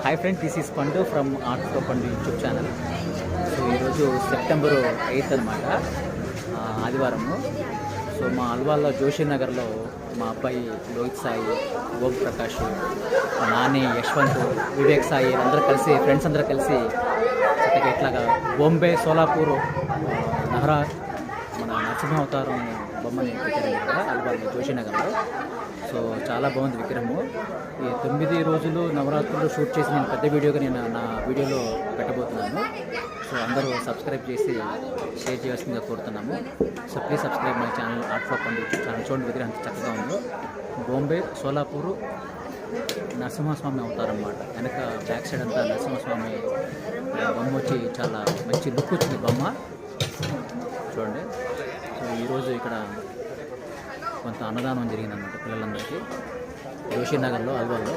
Hi friend, this is పండు from art flow పండు YouTube channel. So ఈరోజు September 8 అనమాట, ఆదివారము. సో మా అల్వాల్లో జోషినగర్లో మా అబ్బాయి లోహిత్ సాయి, ఓం ప్రకాష్, నాని, యశ్వంత్, వివేక్ సాయి అందరూ కలిసి, ఫ్రెండ్స్ అందరూ కలిసి ఇట్లాగా బాంబే, సోలాపూర్, నహరా మన నరసింహ అవతారం బొమ్మని పెట్టారు కదా అల్వాల్లో జోషినగర్లో. సో చాలా బాగుంది విగ్రహము. ఈ 9 రోజులు నవరాత్రులు షూట్ చేసి నేను పెద్ద వీడియోగా నా వీడియోలో పెట్టబోతున్నాను. సో అందరూ సబ్స్క్రైబ్ చేసి షేర్ చేయాల్సిందిగా కోరుతున్నాము. So please subscribe my channel art flow పండు యూట్యూబ్ ఛానల్. చూడండి విగ్రహం అంత చక్కగా ఉందో. బాంబే, సోలాపూరు నరసింహస్వామి అవతారం అన్నమాట. వెనక బ్యాక్ సైడ్ అంతా నరసింహస్వామి బొమ్మ వచ్చి చాలా మంచి లుక్ వచ్చింది బొమ్మ, చూడండి. సో ఈరోజు ఇక్కడ కొంత అన్నదానం జరిగిందన్నమాట పిల్లలందరికీ జోషినగర్లో, అల్వాల్లో.